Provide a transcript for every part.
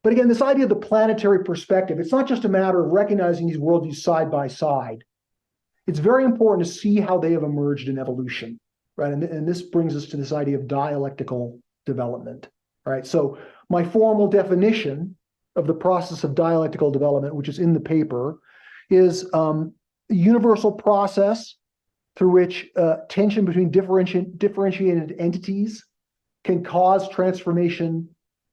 But again, this idea of the planetary perspective, it's not just a matter of recognizing these worldviews side by side. It's very important to see how they have emerged in evolution, right? And this brings us to this idea of dialectical development, right? So my formal definition of the process of dialectical development, which is in the paper, is a universal process through which tension between differentiated entities can cause transformation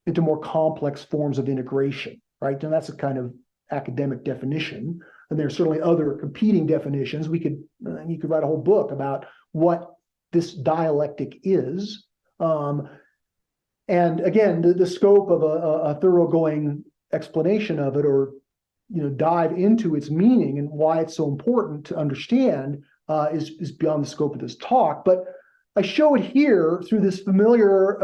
into more complex forms of integration, right? And that's a kind of academic definition. And there's certainly other competing definitions. You could write a whole book about what this dialectic is. And again, the scope of a thoroughgoing explanation of it, or dive into its meaning and why it's so important to understand, is beyond the scope of this talk. But I show it here through this familiar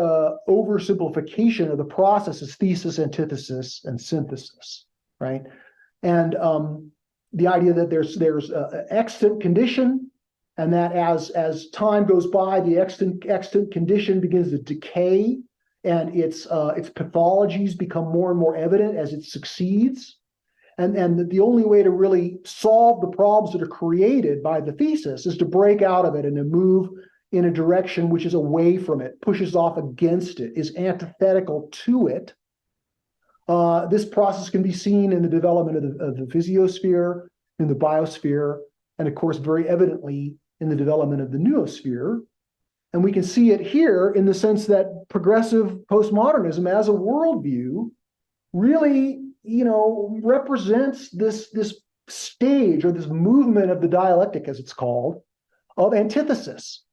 oversimplification of the processes: thesis, antithesis, and synthesis, right? And the idea that there's an extant condition, and that as time goes by, the extant condition begins to decay, and its pathologies become more and more evident as it succeeds. And the only way to really solve the problems that are created by the thesis is to break out of it and to move in a direction which is away from it, pushes off against it, is antithetical to it. This process can be seen in the development of the physiosphere, in the biosphere, and of course, very evidently in the development of the noosphere. And we can see it here in the sense that progressive postmodernism as a worldview really, represents this stage, or this movement of the dialectic, as it's called, of antithesis.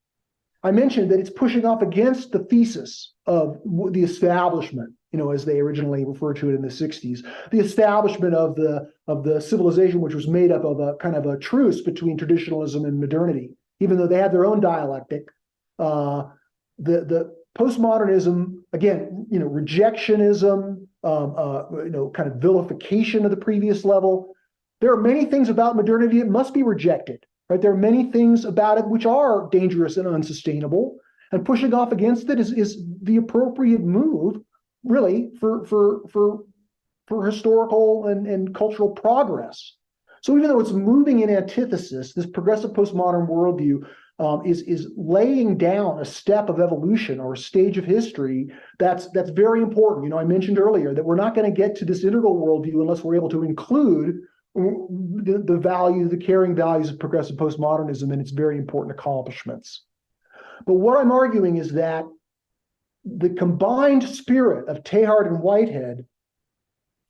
I mentioned that it's pushing off against the thesis of the establishment, as they originally referred to it in the 60s, the establishment of the civilization, which was made up of a kind of a truce between traditionalism and modernity. Even though they had their own dialectic, the postmodernism, again, rejectionism, kind of vilification of the previous level. There are many things about modernity that must be rejected. Right? There are many things about it which are dangerous and unsustainable, and pushing off against it is the appropriate move, really, for historical and cultural progress. So even though it's moving in antithesis, this progressive postmodern worldview is laying down a step of evolution, or a stage of history that's very important. I mentioned earlier that we're not going to get to this integral worldview unless we're able to include the values, the carrying values of progressive postmodernism and its very important accomplishments. But what I'm arguing is that the combined spirit of Teilhard and Whitehead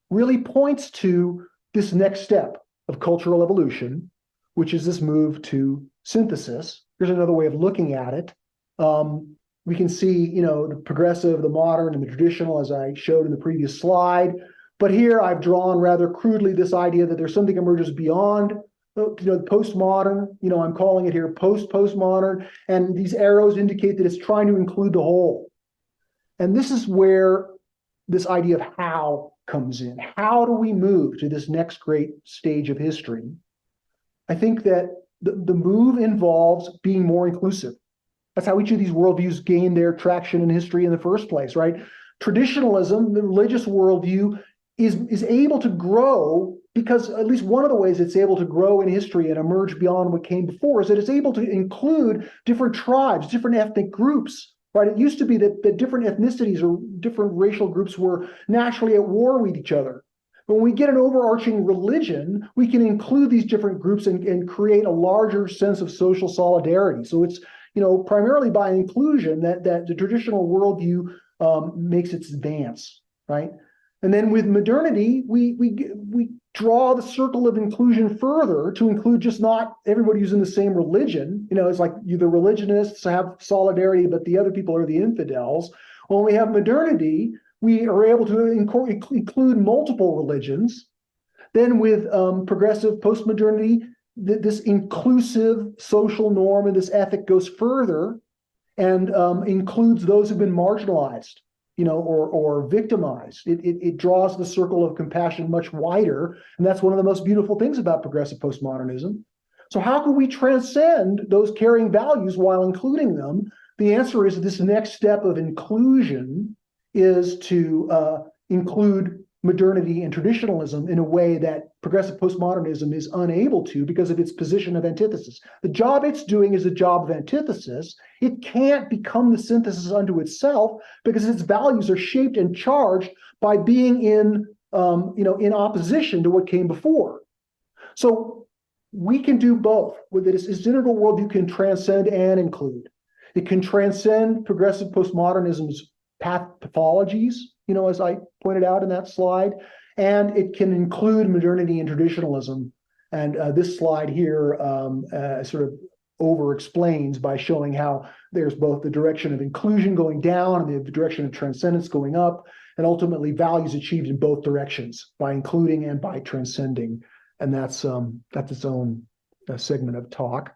really points to this next step of cultural evolution, which is this move to synthesis. Here's another way of looking at it. We can see, the progressive, the modern, and the traditional, as I showed in the previous slide. But here I've drawn rather crudely this idea that there's something emerges beyond, postmodern. I'm calling it here postmodern, and these arrows indicate that it's trying to include the whole. And this is where this idea of how comes in. How do we move to this next great stage of history? I think that the move involves being more inclusive. That's how each of these worldviews gain their traction in history in the first place, right? Traditionalism, the religious worldview, is able to grow because at least one of the ways it's able to grow in history and emerge beyond what came before is that it's able to include different tribes, different ethnic groups, right? It used to be that different ethnicities or different racial groups were naturally at war with each other. But when we get an overarching religion, we can include these different groups and create a larger sense of social solidarity. So it's, primarily by inclusion that the traditional worldview makes its advance, right? And then with modernity, we draw the circle of inclusion further to include just not everybody who's in the same religion. It's like the religionists have solidarity, but the other people are the infidels. When we have modernity, we are able to include multiple religions. Then with progressive postmodernity, this inclusive social norm and this ethic goes further and includes those who've been marginalized, or victimized. It draws the circle of compassion much wider, and that's one of the most beautiful things about progressive postmodernism. So how can we transcend those carrying values while including them? The answer is this next step of inclusion is to include modernity and traditionalism in a way that progressive postmodernism is unable to because of its position of antithesis. The job it's doing is the job of antithesis. It can't become the synthesis unto itself because its values are shaped and charged by being in opposition to what came before. So we can do both. With this integral worldview can transcend and include. It can transcend progressive postmodernism's pathologies, as I pointed out in that slide, and it can include modernity and traditionalism. And this slide here sort of over-explains by showing how there's both the direction of inclusion going down and the direction of transcendence going up, and ultimately values achieved in both directions by including and by transcending. And that's its own segment of talk.